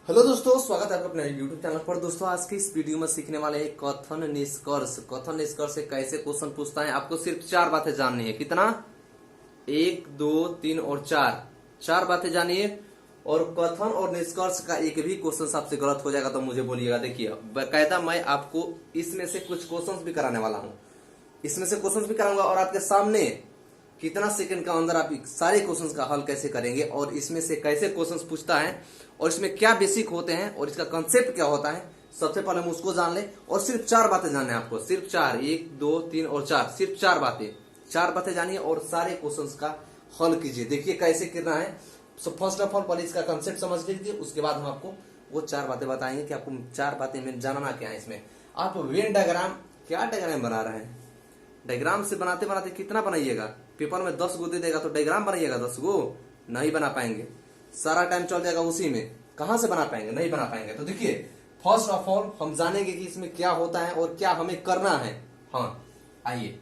Hello दोस्तों, स्वागत है आपका अपने YouTube चैनल पर। दोस्तों आज की इस वीडियो में सीखने वाले हैं कथन निष्कर्ष। कथन निष्कर्ष से कैसे क्वेश्चन पूछता है, आपको सिर्फ 4 बातें जाननी है। कितना? 1, 2, 3 और 4 बातें जानिए। और कथन और निष्कर्ष का एक भी क्वेश्चन आपसे गलत हो जाएगा तो मुझे बोलिएगा। देखिए बाकायदा मैं आपको इसमें से कुछ क्वेश्चन भी कराने वाला हूँ, इसमें से क्वेश्चन भी कराऊंगा और आपके सामने कितना सेकंड का अंदर आप सारे क्वेश्चंस का हल कैसे करेंगे और इसमें से कैसे क्वेश्चंस पूछता है और इसमें क्या बेसिक होते हैं और इसका कंसेप्ट क्या होता है, सबसे पहले हम उसको जान ले। और सिर्फ 4 बातें जानने हैं आपको, सिर्फ 4, 1, 2, 3 और 4, सिर्फ 4 बातें जानिए और सारे क्वेश्चंस का हल कीजिए। देखिए कैसे करना है। सो फर्स्ट ऑफ ऑल पहले इसका कंसेप्ट समझ लीजिए, उसके बाद हम आपको वो 4 बातें बताएंगे कि आपको 4 बातें में जानना क्या है। इसमें आप वेन डायग्राम, क्या डायग्राम बना रहे हैं? डायग्राम से बनाते बनाते कितना बनाइएगा? पेपर में 10 गो दे देगा तो डायग्राम बनाइएगा 10 गो? नहीं बना पाएंगे, सारा टाइम चल जाएगा उसी में। कहां से बना पाएंगे? नहीं बना पाएंगे। तो देखिए फर्स्ट ऑफ ऑल हम जानेंगे कि इसमें क्या होता है और क्या हमें करना है। हाँ आइए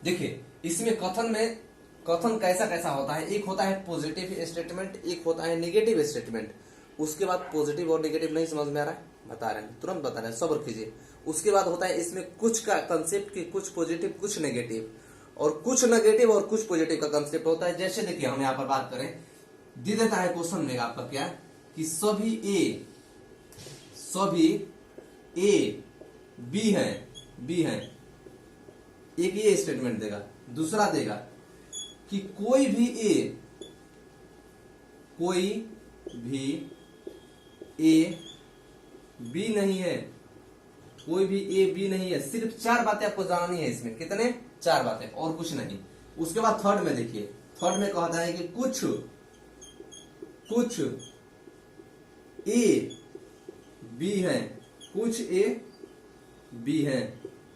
देखिए, इसमें कथन कैसा कैसा होता है। एक होता है पॉजिटिव स्टेटमेंट, एक होता है नेगेटिव स्टेटमेंट। उसके बाद पॉजिटिव और नेगेटिव नहीं समझ में आ रहा है, बता रहे हैं, तुरंत बता रहे हैं, सब्र कीजिए। उसके बाद होता है इसमें कुछ का कंसेप्ट की, कुछ पॉजिटिव कुछ नेगेटिव, और कुछ नेगेटिव और कुछ पॉजिटिव का कंसेप्ट होता है। जैसे देखिए हम यहाँ पर बात करें, दे देता है क्वेश्चन में आपका क्या कि सभी ए बी है। एक ये स्टेटमेंट देगा। दूसरा देगा कि कोई भी ए बी नहीं है, कोई भी ए बी नहीं है। सिर्फ 4 बातें आपको जाननी है इसमें। कितने? 4 बातें और कुछ नहीं। उसके बाद थर्ड में देखिए, थर्ड में कहता है कि कुछ ए बी है, कुछ ए बी है,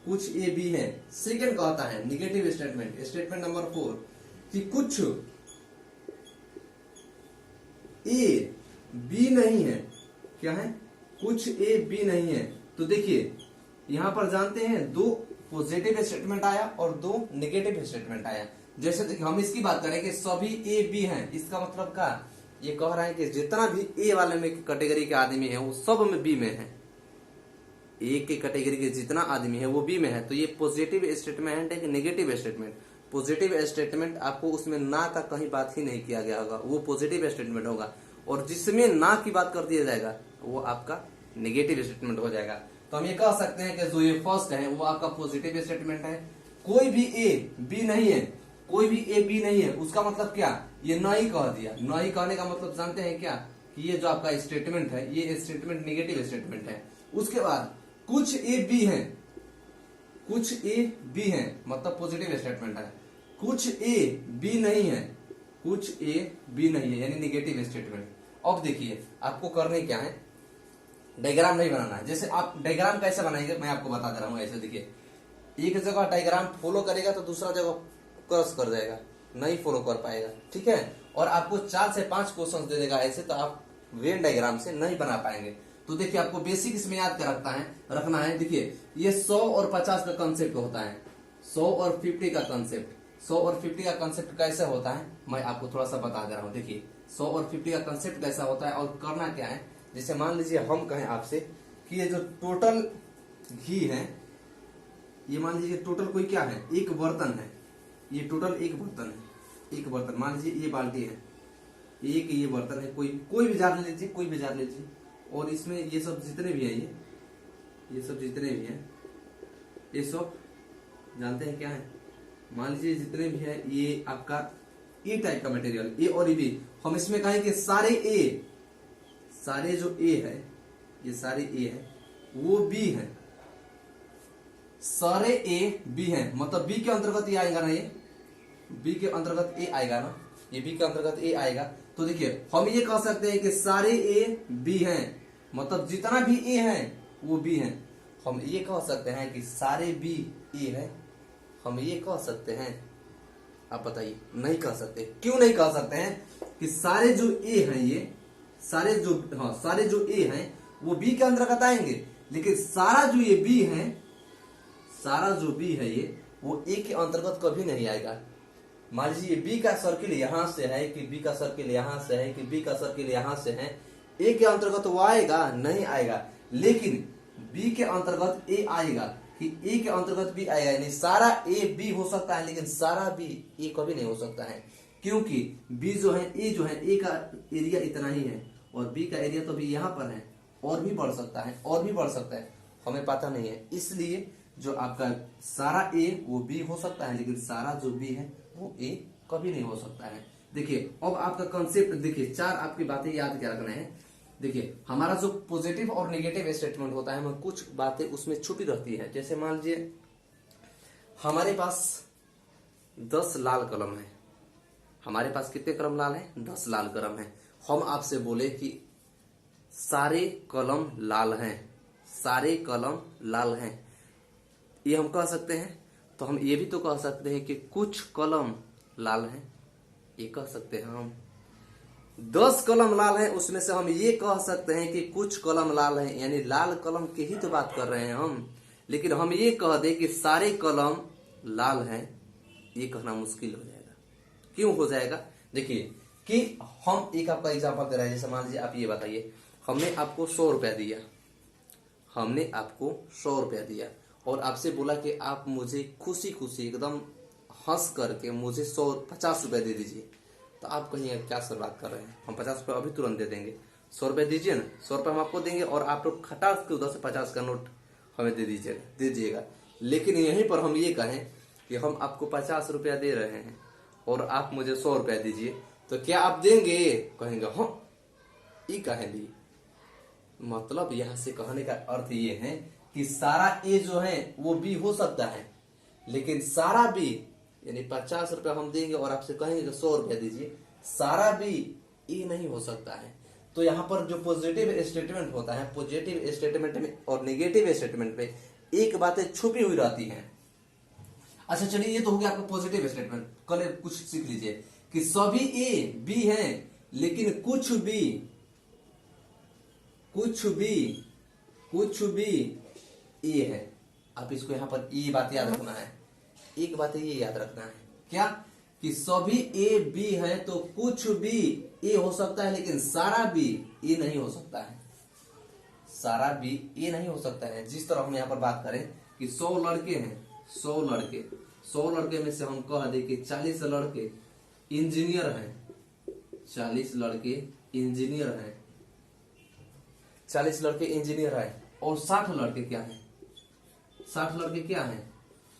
कुछ ए बी है। सेकेंड कहता है निगेटिव स्टेटमेंट, स्टेटमेंट नंबर 4 कि कुछ ए बी नहीं है। क्या है? कुछ ए बी नहीं है। तो देखिए यहां पर जानते हैं 2 पॉजिटिव स्टेटमेंट आया और 2 नेगेटिव स्टेटमेंट आया। जैसे देखिए हम इसकी बात करें कि सभी ए बी हैं, इसका मतलब क्या? ये कह रहा है कि जितना भी ए वाले में कैटेगरी के आदमी है वो सब में बी में है। ए के कैटेगरी के जितना आदमी है वो बी में है। तो ये पॉजिटिव स्टेटमेंट है कि नेगेटिव स्टेटमेंट? पॉजिटिव स्टेटमेंट आपको उसमें ना का कहीं बात ही नहीं किया गया होगा, वो पॉजिटिव स्टेटमेंट होगा। और जिसमें ना की बात कर दिया जाएगा वो आपका नेगेटिव स्टेटमेंट हो जाएगा। तो हम ये कह सकते हैं कि जो ये फर्स्ट है वो आपका पॉजिटिव स्टेटमेंट है। कोई भी ए बी नहीं है, कोई भी ए बी नहीं है, उसका मतलब क्या? ये नहीं कह दिया। नहीं कहने का मतलब जानते हैं क्या? कि ये जो आपका स्टेटमेंट है ये स्टेटमेंट नेगेटिव स्टेटमेंट है। उसके बाद कुछ ए बी है, कुछ ए बी है मतलब पॉजिटिव स्टेटमेंट है। कुछ ए बी नहीं है, कुछ ए बी नहीं है यानी नेगेटिव स्टेटमेंट। अब देखिए आपको करने क्या है, डायग्राम नहीं बनाना है। जैसे आप डायग्राम कैसे बनाएंगे मैं आपको बता दे रहा हूं। ऐसे देखिए, एक जगह डायग्राम फॉलो करेगा तो दूसरा जगह क्रॉस कर जाएगा, नहीं फॉलो कर पाएगा, ठीक है। और आपको 4 से 5 क्वेश्चन दे देगा ऐसे, तो आप वेन डायग्राम से नहीं बना पाएंगे। तो देखिए आपको बेसिक इसमें याद कर रखना है। देखिए ये 100 और 50 का कंसेप्ट होता है, 100 और 50 का कंसेप्ट। 100 और 50 का कंसेप्ट कैसे होता है मैं आपको थोड़ा सा बता दे रहा हूँ। देखिए 100 और 50 का कंसेप्ट कैसा होता है और करना क्या है। जैसे मान लीजिए हम कहें आपसे कि ये जो टोटल घी है, ये मान लीजिए टोटल कोई क्या है, एक बर्तन है। ये टोटल एक बर्तन है, एक बर्तन मान लीजिए ये बाल्टी है, एक ये बर्तन है। कोई भी जार ले लीजिए, कोई भी जार लीजिए। और इसमें ये सब जितने भी है, ये सब जितने भी है, ये सब जानते हैं क्या है? मान लीजिए जितने भी है ये आपका ए टाइप का मटेरियल, ए और बी। हम इसमें कहें कि सारे जो ए है, ये सारे ए है वो बी है, सारे ए बी है मतलब बी के अंतर्गत ये आएगा ना, ये बी के अंतर्गत ए आएगा ना, ये बी के अंतर्गत ए आएगा। तो देखिए हम ये कह सकते हैं कि सारे ए बी हैं मतलब जितना भी ए है वो बी है। हम ये कह सकते हैं कि सारे बी ए है, हम ये कह सकते हैं। आप बताइए, नहीं कह सकते। क्यों नहीं कह सकते हैं? कि सारे जो ए हैं, ये सारे जो ए हैं वो बी के अंतर्गत आएंगे, लेकिन सारा जो ये बी है, सारा जो बी है ये वो ए के अंतर्गत कभी नहीं आएगा। मान लीजिए बी का सर्किल यहां से है कि बी का सर्किल यहां से है कि बी का सर्किल यहां से है, ए के अंतर्गत वो आएगा नहीं आएगा, लेकिन बी के अंतर्गत ए आएगा कि ए के अंतर्गत बी आएगा, यानी सारा ए बी हो सकता है लेकिन सारा बी ए कभी नहीं हो सकता है, क्योंकि बी जो है ए का एरिया इतना ही है और बी का एरिया तो भी यहाँ पर है, और भी बढ़ सकता है और भी बढ़ सकता है, हमें पता नहीं है। इसलिए जो आपका सारा ए वो बी हो सकता है लेकिन सारा जो बी है वो ए कभी नहीं हो सकता है। देखिए अब आपका कंसेप्ट देखिए, 4 आपकी बातें याद क्या रखना है। देखिए हमारा जो पॉजिटिव और नेगेटिव स्टेटमेंट होता है हमें कुछ बातें उसमें छुपी रहती है। जैसे मान लीजिए हमारे पास 10 लाल कलम है, हमारे पास कितने कलम लाल है? 10 लाल कलम है। हम आपसे बोले कि सारे कलम लाल हैं, सारे कलम लाल हैं, ये हम कह सकते हैं। तो हम ये भी तो कह सकते हैं कि कुछ कलम लाल हैं, ये कह सकते हैं हम। 10 कलम लाल हैं उसमें से हम ये कह सकते हैं कि कुछ कलम लाल हैं, यानी लाल कलम की ही तो बात कर रहे हैं हम। लेकिन हम ये कह दें कि सारे कलम लाल हैं, ये कहना मुश्किल हो जाएगा। क्यों हो जाएगा? देखिए कि हम एक आपका एग्जांपल दे रहे हैं। जैसे मान लीजिए आप ये बताइए, हमने आपको 100 रुपया दिया, हमने आपको 100 रुपया दिया और आपसे बोला कि आप मुझे खुशी खुशी एकदम हंस करके मुझे 50 रुपए दे दीजिए। तो आप कहिए क्या सर बात कर रहे हैं, हम 50 रुपये अभी तुरंत दे देंगे। 100 रुपये दीजिए ना, 100 रुपये हम आपको देंगे और आप लोग खटाक के उधर से 50 का नोट हमें दे दीजिएगा। लेकिन यहीं पर हम ये कहें कि हम आपको 50 रुपया दे रहे हैं और आप मुझे 100 रुपया दीजिए, तो क्या आप देंगे? कहेंगे हाँ, ये कहेंगे। मतलब यहाँ से कहने का अर्थ ये है कि सारा ए जो है वो बी हो सकता है, लेकिन सारा बी यानी 50 रुपया हम देंगे और आपसे कहेंगे कि 100 रुपया दीजिए, सारा बी ए नहीं हो सकता है। तो यहाँ पर जो पॉजिटिव स्टेटमेंट होता है, पॉजिटिव स्टेटमेंट में और नेगेटिव स्टेटमेंट में एक बातें छुपी हुई रहती हैं। अच्छा चलिए, ये तो हो गया आपका पॉजिटिव स्टेटमेंट। कल कुछ सीख लीजिए कि सभी ए बी हैं लेकिन कुछ भी ए है। आप इसको यहाँ पर ये बात याद रखना है, एक बात ये याद रखना है क्या, कि सभी ए बी है तो कुछ भी ए हो सकता है लेकिन सारा बी ए नहीं हो सकता है, सारा बी ए नहीं हो सकता है। जिस तरह हम यहाँ पर बात करें कि 100 लड़के हैं, 100 लड़के में से हम कह दें कि 40 लड़के इंजीनियर हैं, 40 लड़के इंजीनियर हैं, 40 लड़के इंजीनियर हैं और 60 लड़के क्या हैं? 60 लड़के क्या हैं?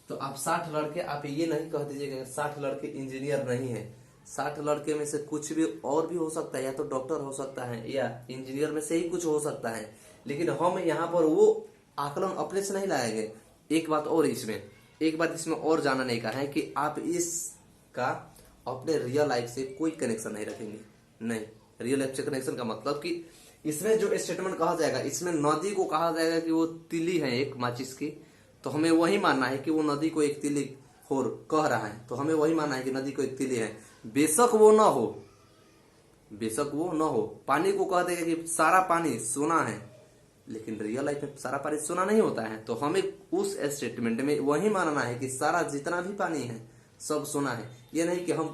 तो आप 60 लड़के, आप ये नहीं कह दीजिएगा 60 लड़के इंजीनियर नहीं है। 60 लड़के में से कुछ भी और भी हो सकता है, या तो डॉक्टर हो सकता है या इंजीनियर में से ही कुछ हो सकता है। लेकिन हम यहाँ पर वो आकलन अपने से नहीं लाएंगे। एक बात इसमें और जानने का है कि आप इसका अपने रियल लाइफ से कोई कनेक्शन नहीं रखेंगे। नहीं, रियल लाइफ से कनेक्शन का मतलब कि इसमें जो स्टेटमेंट कहा जाएगा, इसमें नदी को कहा जाएगा कि वो तिली है एक माचिस की, तो हमें वही मानना है कि वो नदी को एक तिली खोर कह रहा है, तो हमें वही मानना है कि नदी को एक तिली है। बेशक वो न हो, पानी को कह देगा कि सारा पानी सोना है, लेकिन रियल लाइफ में सारा पानी सोना नहीं होता है। तो हमें उस स्टेटमेंट में वही मानना है कि सारा जितना भी पानी है सब सोना है। ये नहीं कि हम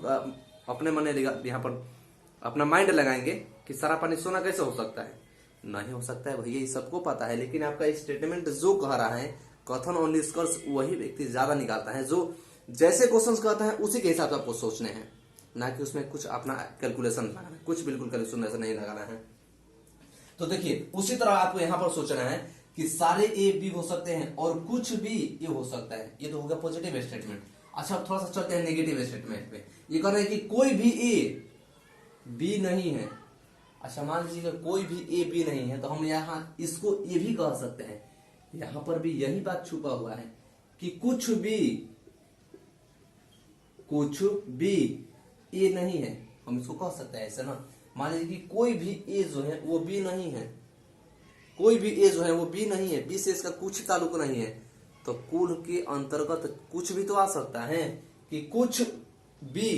अपने मन यहाँ पर अपना माइंड लगाएंगे कि सारा पानी सोना कैसे हो सकता है, नहीं हो सकता है भैया, ये सबको पता है। लेकिन आपका स्टेटमेंट जो कह रहा है, कथन और निष्कर्ष वही व्यक्ति ज्यादा निकालता है जो जैसे क्वेश्चंस कहता है उसी के हिसाब से आपको सोचने हैं, ना कि उसमें कुछ अपना कैलकुलेशन लगाना है। कुछ बिल्कुल कैलकुलेशन नहीं लगाना है। तो देखिए उसी तरह आपको यहाँ पर सोचना है कि सारे ए बी हो सकते हैं और कुछ भी ए हो सकता है। ये तो हो गया पॉजिटिव स्टेटमेंट। अच्छा थोड़ा सा चलते हैं नेगेटिव स्टेटमेंट पे। ये कह रहे हैं कि कोई भी ए बी नहीं है। अच्छा मान लीजिए कोई भी ए बी नहीं है, तो हम यहाँ इसको ये भी कह सकते हैं, यहाँ पर भी यही बात छुपा हुआ है कि कुछ भी ए नहीं है, हम इसको कह सकते हैं ऐसे ना। मान लीजिए कि कोई भी ए जो है वो बी नहीं है, कोई भी ए जो है वो बी नहीं है, बी से इसका कुछ ताल्लुक नहीं है, तो कुल के अंतर्गत कुछ भी तो आ सकता है कि कुछ भी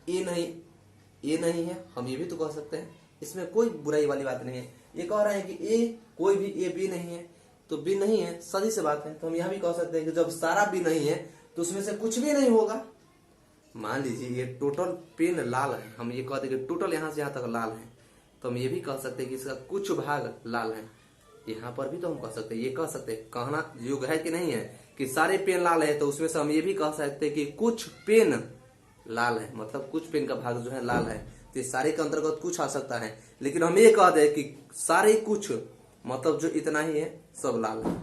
ए नहीं है, हम ये भी तो कह सकते हैं। इसमें कोई बुराई वाली बात नहीं है। ये कह रहे हैं कि ए कोई भी ए बी नहीं है, तो बी नहीं है, सीधी सी बात है। तो हम यहाँ भी कह सकते हैं कि जब सारा बी नहीं है तो उसमें से कुछ भी नहीं होगा। मान लीजिए ये टोटल पेन लाल है, हम ये कहते हैं कि टोटल यहाँ से यहाँ तक लाल है, तो हम ये भी कह सकते हैं कि इसका कुछ भाग लाल है। यहाँ पर भी तो हम कह सकते हैं, ये कह सकते हैं, कहना योग्य है कि नहीं है कि सारे पेन लाल है, तो उसमें से हम ये भी कह सकते हैं कि कुछ पेन लाल है, मतलब कुछ पेन का भाग जो है लाल है। तो इस सारे के अंतर्गत कुछ आ सकता है, लेकिन हम ये कह दें कि सारे कुछ मतलब जो इतना ही है सब लाल है,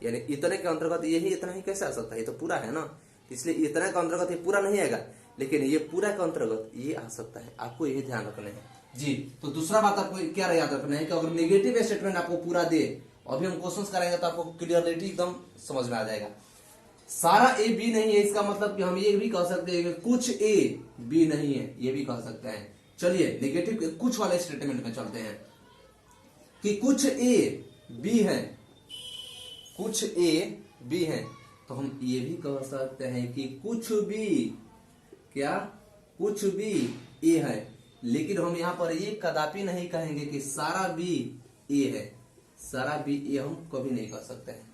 यानी इतने के अंतर्गत यही इतना ही कैसे आ सकता है, ये तो पूरा है ना, इसलिए इतना के अंतर्गत ये पूरा नहीं आएगा, लेकिन ये पूरा के अंतर्गत ये आ सकता है। आपको यही ध्यान रखना है जी। तो दूसरा बात आपको क्या याद रखना है कि अगर नेगेटिव स्टेटमेंट आपको पूरा दे, अभी हम क्वेश्चन कराएंगे तो आपको क्लियरलिटी एकदम समझ में आ जाएगा। सारा ए बी नहीं है, इसका मतलब कि हम ये भी कह सकते हैं कि कुछ ए बी नहीं है, ये भी कह सकते हैं। चलिए नेगेटिव कुछ वाले स्टेटमेंट में चलते हैं कि कुछ ए बी है, कुछ ए बी है, तो हम ये भी कह सकते हैं कि कुछ भी क्या, कुछ भी ए है, लेकिन हम यहाँ पर ये कदापि नहीं कहेंगे कि सारा बी ए है, सारा बी ए हम कभी नहीं कह सकते हैं।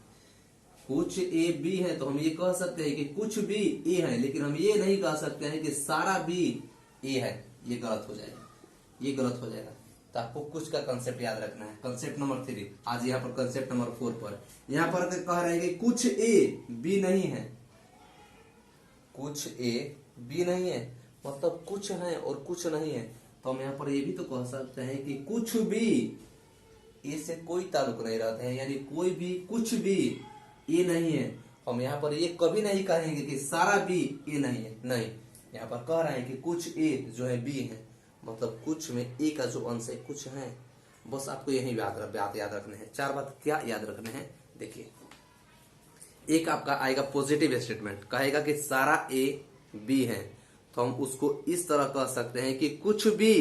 कुछ ए बी है तो हम ये कह सकते हैं कि कुछ भी ए है, लेकिन हम ये नहीं कह सकते हैं कि सारा बी ए है, ये गलत हो जाएगा, ये गलत हो जाएगा। तो आपको कुछ का कंसेप्ट याद रखना है। कंसेप्ट नंबर 3, आज यहाँ पर कंसेप्ट नंबर 4 पर यहाँ पर कह रहे हैं कि कुछ ए बी नहीं है, कुछ ए बी नहीं है, मतलब कुछ है और कुछ नहीं है। तो हम यहाँ पर ये भी तो कह सकते हैं कि कुछ भी ए से कोई ताल्लुक नहीं रहता है, यानी कोई भी कुछ भी ए नहीं है। हम यहाँ पर ये कभी नहीं कहेंगे कि सारा बी ए नहीं है, नहीं, यहाँ पर कह रहे हैं कि कुछ ए जो है बी है, मतलब कुछ में ए का जो अंश है कुछ है। बस आपको यही बात याद रखने हैं। 4 बात क्या याद रखने हैं, देखिए। एक आपका आएगा पॉजिटिव स्टेटमेंट, कहेगा कि सारा ए बी है, तो हम उसको इस तरह कह सकते हैं कि कुछ भी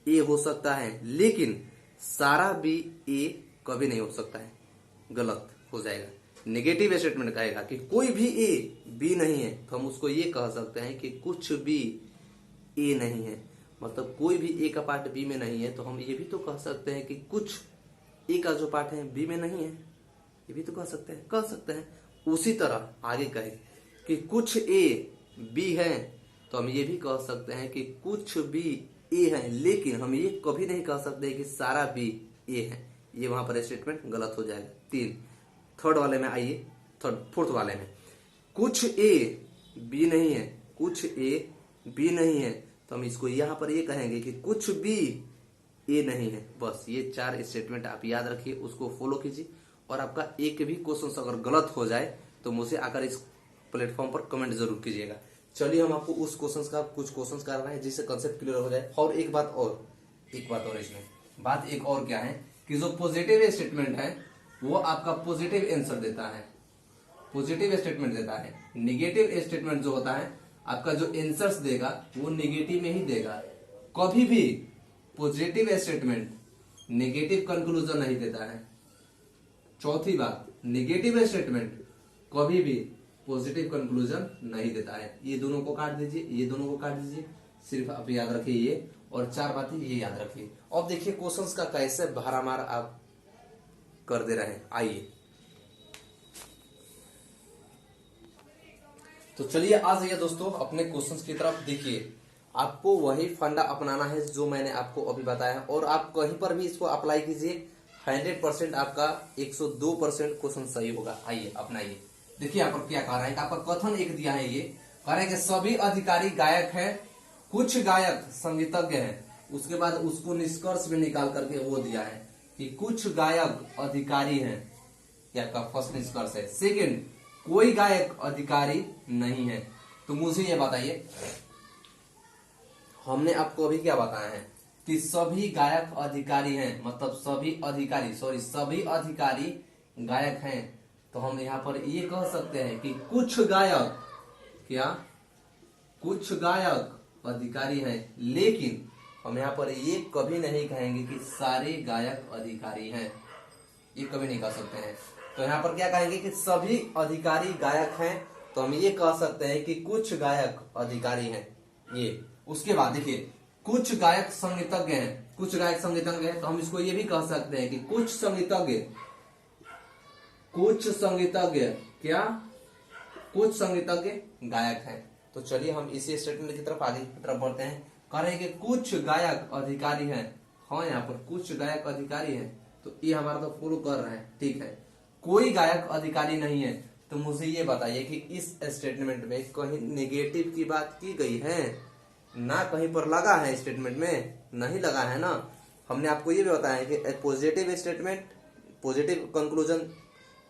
ए हो सकता है, लेकिन सारा बी ए कभी नहीं हो सकता है, गलत हो जाएगा। नेगेटिव स्टेटमेंट कहेगा कि कोई भी ए बी नहीं है, तो हम उसको ये कह सकते हैं कि कुछ भी ए नहीं है, मतलब कोई भी ए का पार्ट बी में नहीं है। तो हम ये भी तो कह सकते हैं कि कुछ ए का जो पार्ट है बी में नहीं है, ये भी तो कह सकते हैं। उसी तरह आगे कहे कि कुछ ए बी है, तो हम ये भी कह सकते हैं कि कुछ भी ए है, लेकिन हम ये कभी नहीं कह सकते कि सारा बी ए है, ये वहां पर स्टेटमेंट गलत हो जाएगा। 3, थर्ड वाले में आइए, फोर्थ वाले में कुछ ए बी नहीं है, कुछ ए बी नहीं है, तो हम इसको यहाँ पर ये कहेंगे कि कुछ भी ए नहीं है। बस ये 4 स्टेटमेंट आप याद रखिए, उसको फॉलो कीजिए, और आपका एक भी क्वेश्चन अगर गलत हो जाए तो मुझे आकर इस प्लेटफॉर्म पर कमेंट जरूर कीजिएगा। चलिए हम आपको उस क्वेश्चन का कुछ क्वेश्चन कर रहे हैं जिससे कंसेप्ट क्लियर हो जाए। और एक बात और इसमें बात एक और क्या है कि जो पॉजिटिव स्टेटमेंट है वो आपका पॉजिटिव आंसर देता है, पॉजिटिव स्टेटमेंट देता है। निगेटिव स्टेटमेंट जो होता है आपका जो आंसर्स देगा वो निगेटिव में ही देगा। कभी भी पॉजिटिव स्टेटमेंट नेगेटिव कंक्लूजन नहीं देता है। चौथी बात, नेगेटिव स्टेटमेंट कभी भी पॉजिटिव कंक्लूजन नहीं देता है। ये दोनों को काट दीजिए, ये दोनों को काट दीजिए, सिर्फ आप याद रखिए ये, और 4 बातें ये याद रखिए। अब देखिए क्वेश्चंस का कैसे भरामार आप कर दे रहे हैं। आइए तो चलिए आ जाइए दोस्तों अपने क्वेश्चंस की तरफ। देखिए आपको वही फंडा अपनाना है जो मैंने आपको अभी बताया है, और आप कहीं पर भी इसको अप्लाई कीजिए, 100% आपका 102% क्वेश्चन सही होगा। आइए अपनाइए। देखिए यहाँ पर क्या कह रहा है, आपका कथन एक दिया है, ये कह रहे हैं कि सभी अधिकारी गायक हैं, कुछ गायक संगीतज्ञ हैं। उसके बाद उसको निष्कर्ष में निकाल करके वो दिया है कि कुछ गायक अधिकारी हैं, ये आपका फर्स्ट निष्कर्ष है। सेकंड, कोई गायक अधिकारी नहीं है। तो मुझे ये बताइए, हमने आपको अभी क्या बताया है कि सभी गायक अधिकारी हैं, मतलब सभी अधिकारी गायक हैं। तो हम यहाँ पर ये कह सकते हैं कि कुछ गायक क्या, कुछ गायक अधिकारी हैं, लेकिन हम यहाँ पर ये कभी नहीं कहेंगे कि सारे गायक अधिकारी हैं, ये कभी नहीं कह सकते हैं। तो यहाँ पर क्या कहेंगे कि सभी अधिकारी गायक हैं, तो हम ये कह सकते हैं कि कुछ गायक अधिकारी हैं ये। उसके बाद देखिए कुछ गायक संगीतज्ञ हैं, कुछ गायक संगीतज्ञ हैं, तो हम इसको ये भी कह सकते हैं कि कुछ संगीतज्ञ क्या, कुछ संगीतज्ञ गायक हैं। तो चलिए हम इसी स्टेटमेंट की तरफ आगे की तरफ बढ़ते हैं। कह रहे हैं कि कुछ गायक अधिकारी हैं, हाँ यहाँ पर कुछ गायक अधिकारी हैं, तो ये हमारा तो फॉलो कर रहे हैं, ठीक है। कोई गायक अधिकारी नहीं है, तो मुझे ये बताइए कि इस स्टेटमेंट में कहीं नेगेटिव की बात की गई है? ना कहीं पर लगा है स्टेटमेंट में, नहीं लगा है ना। हमने आपको ये भी बताया कि positive statement positive conclusion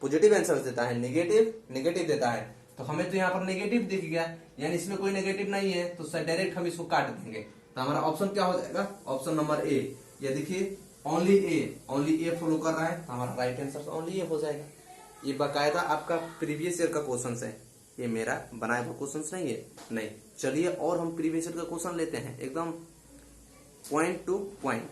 positive answer देता है, नेगेटिव नेगेटिव देता है। तो हमें तो यहाँ पर नेगेटिव दिख गया, यानी इसमें कोई नेगेटिव नहीं है, तो डायरेक्ट हम इसको काट देंगे। तो हमारा ऑप्शन क्या हो जाएगा? Option number A. ये देखिए ओनली ए फॉलो कर रहा है, तो हमारा राइट आंसर ओनली ए हो जाएगा। ये बाकायदा आपका प्रीवियस ईयर का क्वेश्चन है, ये मेरा बनाया हुआ क्वेश्चन नहीं है। नहीं, चलिए और हम प्रीवियस ईयर का क्वेश्चन लेते हैं, एकदम पॉइंट टू पॉइंट।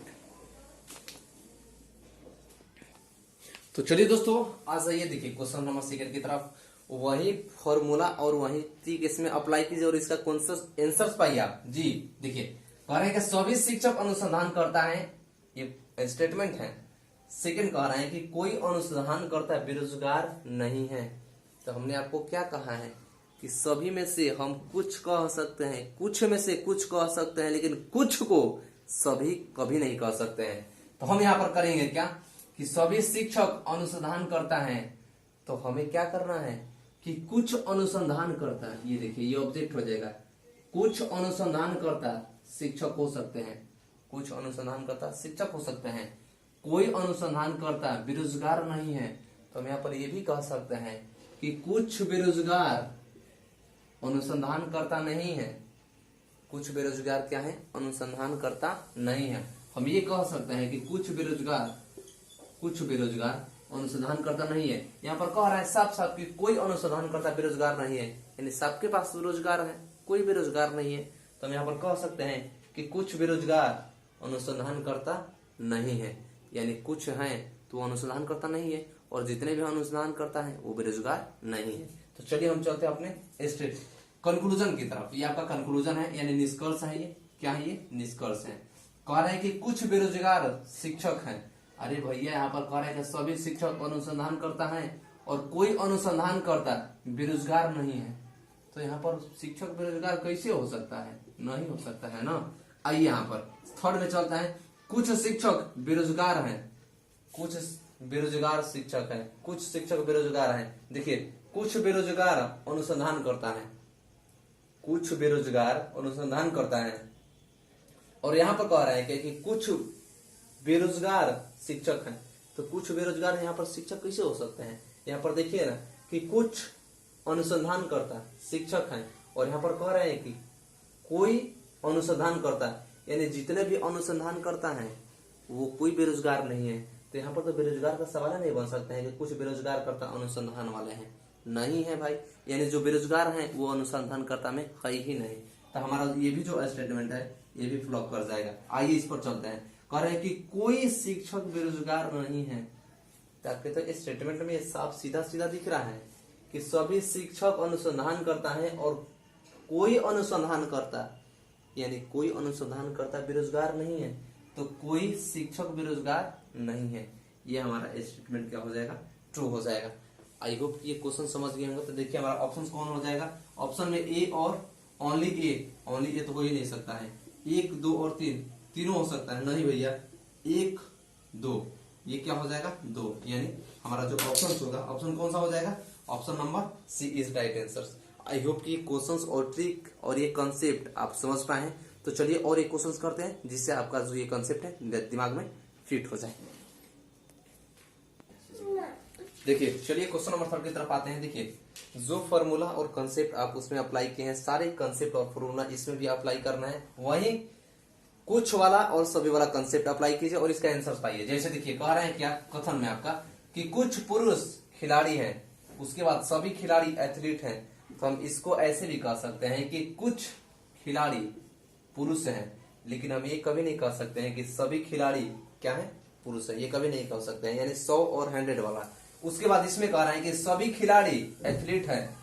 तो चलिए दोस्तों आ जाइए, देखिए क्वेश्चन नंबर 2 की तरफ। वही फॉर्मूला और वही ट्रिक इसमें अप्लाई कीजिए और इसका आंसर पाइए आप जी। देखिए कह रहे हैं कि सभी शिक्षक अनुसंधान करता है, ये स्टेटमेंट है। सेकंड कह रहे हैं कि कोई अनुसंधान करता बेरोजगार नहीं है। तो हमने आपको क्या कहा है कि सभी में से हम कुछ कह सकते हैं, कुछ में से कुछ कह सकते हैं, लेकिन कुछ को सभी कभी नहीं कह सकते हैं। तो हम यहाँ पर करेंगे क्या कि सभी शिक्षक अनुसंधान करता है, तो हमें क्या करना है कि कुछ अनुसंधान करता है। ये देखिए ये ऑब्जेक्ट हो जाएगा, कुछ अनुसंधान करता शिक्षक हो सकते हैं, कुछ अनुसंधान करता शिक्षक हो सकते हैं, कोई अनुसंधान करता बेरोजगार नहीं है। तो हम यहाँ पर ये भी कह सकते हैं कि कुछ बेरोजगार अनुसंधान करता नहीं है, कुछ बेरोजगार क्या है? अनुसंधान करता नहीं है। हम ये कह सकते हैं कि कुछ बेरोजगार अनुसंधान करता नहीं है। यहाँ पर कह रहा है साफ साफ कि कोई अनुसंधान करता बेरोजगार नहीं है, यानी सबके पास रोजगार है, कोई बेरोजगार नहीं है। तो हम यहाँ पर कह सकते हैं कि कुछ बेरोजगार अनुसंधान करता नहीं है, यानी कुछ है तो अनुसंधान करता नहीं है, और जितने भी अनुसंधान करता है वो बेरोजगार नहीं है। तो चलिए हम चलते हैं अपने स्टेट कंक्लूजन की तरफ। ये आपका कंक्लूजन है, यानी निष्कर्ष है। ये क्या है? ये निष्कर्ष है। कह रहे हैं कि कुछ बेरोजगार शिक्षक हैं। अरे भैया यहाँ पर कह रहे हैं कि सभी शिक्षक अनुसंधान करता है और कोई अनुसंधान करता बेरोजगार नहीं है। तो यहाँ पर शिक्षक बेरोजगार कैसे हो सकता है? नहीं हो सकता है ना। आइए यहाँ पर थर्ड में चलता है। कुछ शिक्षक बेरोजगार हैं, कुछ बेरोजगार शिक्षक हैं, कुछ शिक्षक बेरोजगार हैं। देखिए कुछ बेरोजगार अनुसंधान करता है, कुछ बेरोजगार अनुसंधान करता है, और यहाँ पर कह रहा है कि कुछ बेरोजगार शिक्षक हैं। तो कुछ बेरोजगार यहाँ पर शिक्षक कैसे हो सकते हैं? यहाँ पर देखिए ना कि कुछ अनुसंधान करता शिक्षक हैं, और यहाँ पर कह रहे हैं कि कोई अनुसंधान करता, यानी जितने भी अनुसंधान करता है वो कोई बेरोजगार नहीं है। तो यहाँ पर तो बेरोजगार का सवाल नहीं बन सकता है कि कुछ बेरोजगार करता अनुसंधान वाले हैं, नहीं है भाई। यानी जो बेरोजगार हैं वो अनुसंधान करता में है ही नहीं। तो हमारा ये भी जो स्टेटमेंट है ये भी फ्लॉप कर जाएगा। आइए इस पर चलते हैं। कह रहे हैं कि कोई शिक्षक बेरोजगार नहीं है। ताकि तो इस स्टेटमेंट में साफ सीधा सीधा दिख रहा है कि सभी शिक्षक अनुसंधान करता है और कोई अनुसंधान करता, यानी कोई अनुसंधान करता बेरोजगार नहीं है। तो कोई शिक्षक बेरोजगार नहीं है। ये हमारा स्टेटमेंट क्या हो जाएगा? ट्रू हो जाएगा। आई होप ये क्वेश्चन समझ गए होंगे। तो देखिए हमारा ऑप्शन कौन हो जाएगा? ऑप्शन में ए और ओनली ए तो हो ही नहीं सकता है। 1, 2 और 3 तीनों हो सकता है, नहीं भैया 1, 2 ये क्या हो जाएगा? 2। यानी हमारा जो ऑप्शन होगा, ऑप्शन कौन सा हो जाएगा? Option number C is right answer. I hope कि क्वेश्चंस और ट्रिक और ये कंसेप्ट आप समझ पाए हैं। तो चलिए और एक क्वेश्चंस करते हैं जिससे आपका जो ये कंसेप्ट है दिमाग में फिट हो जाए। देखिए चलिए क्वेश्चन नंबर 3 की तरफ आते हैं। देखिए जो फॉर्मूला और कंसेप्ट आप उसमें अप्लाई किए हैं, सारे कंसेप्ट और फॉर्मूला इसमें भी अप्लाई करना है। वही कुछ वाला और सभी वाला कंसेप्ट अप्लाई कीजिए और इसका आंसर पाइए। जैसे देखिए कह रहे हैं क्या कथन में आपका कि कुछ पुरुष खिलाड़ी हैं, उसके बाद सभी खिलाड़ी एथलीट हैं। तो हम इसको ऐसे भी कह सकते हैं कि कुछ खिलाड़ी पुरुष हैं, लेकिन हम ये कभी नहीं कह सकते हैं कि सभी खिलाड़ी क्या है? पुरुष है। ये कभी नहीं कह सकते हैं, यानी 100 और 100 वाला। उसके बाद इसमें कह रहे हैं कि सभी खिलाड़ी एथलीट हैं।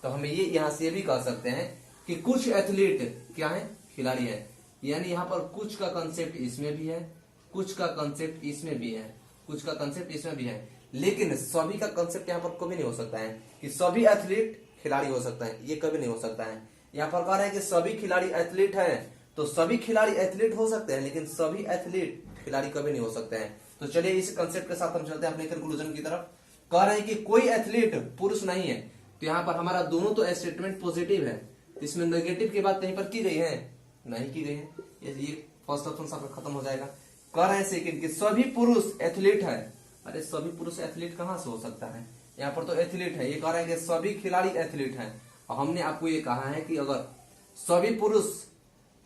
तो हमें ये यहाँ से ये भी कह सकते हैं कि कुछ एथलीट क्या है? खिलाड़ी है। यानी यहाँ पर कुछ का कंसेप्ट इसमें भी है, कुछ का कंसेप्ट इसमें भी है, कुछ का कंसेप्ट इसमें भी है, लेकिन सभी का कंसेप्ट यहाँ पर कभी नहीं हो सकता है कि सभी एथलीट खिलाड़ी हो सकता है। ये कभी नहीं हो सकता है। यहाँ पर कह रहे हैं कि सभी खिलाड़ी एथलीट हैं, तो सभी खिलाड़ी एथलीट हो सकते हैं, लेकिन सभी एथलीट खिलाड़ी कभी नहीं हो सकते हैं। तो चलिए इस कंसेप्ट के साथ हम चलते हैं अपने कंक्लूजन की तरफ। कह रहे हैं कि कोई एथलीट पुरुष नहीं है, तो यहाँ पर हमारा दोनों तो स्टेटमेंट पॉजिटिव है, तो इसमें नेगेटिव की बात कहीं पर की गई है, नहीं की गई है, ये फर्स्ट ऑप्शन आपका खत्म हो जाएगा। कह रहे हैं सेकंड कि सभी पुरुष एथलीट है। अरे सभी पुरुष एथलीट कहाँ से हो सकता है, यहाँ पर तो एथलीट है, ये कह रहे हैं कि सभी खिलाड़ी एथलीट हैं। और हमने आपको ये कहा है कि अगर सभी पुरुष,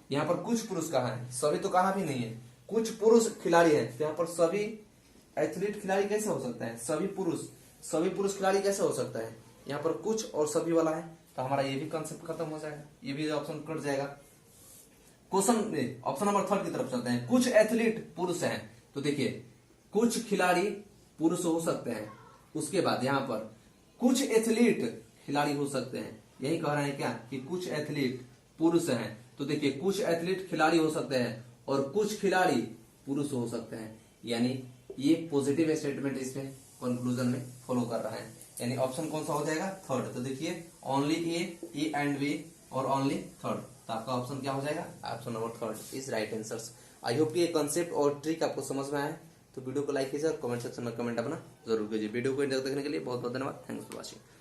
यहाँ पर कुछ पुरुष कहा है, सभी तो कहा भी नहीं है, कुछ पुरुष खिलाड़ी है, तो यहाँ पर सभी एथलीट खिलाड़ी कैसे हो सकता है, सभी पुरुष खिलाड़ी कैसे हो सकता है, यहाँ पर कुछ और सभी वाला है, तो हमारा ये भी कंसेप्ट खत्म हो जाएगा, ये भी ऑप्शन कट जाएगा। क्वेश्चन ऑप्शन नंबर 3 की तरफ चलते हैं। कुछ एथलीट पुरुष हैं, तो देखिए कुछ खिलाड़ी पुरुष हो सकते हैं, उसके बाद यहाँ पर कुछ एथलीट खिलाड़ी हो सकते हैं, यही कह रहे हैं क्या कि कुछ एथलीट पुरुष हैं, तो देखिए कुछ एथलीट खिलाड़ी हो सकते हैं और कुछ खिलाड़ी पुरुष हो सकते हैं, यानी ये पॉजिटिव स्टेटमेंट इसमें कंक्लूजन में फॉलो कर रहा है, यानी ऑप्शन कौन सा हो जाएगा, थर्ड। तो देखिए ओनली ए एंड बी और ओनली थर्ड, तो आपका ऑप्शन क्या हो जाएगा, option number 3 is right answer. I hope कि ये कंसेप्ट और ट्रिक आपको समझ में आया, तो वीडियो को लाइक कीजिए और कमेंट सेक्शन में कमेंट अपना जरूर कीजिए। वीडियो को देखने के लिए बहुत बहुत धन्यवाद। Thanks for watching.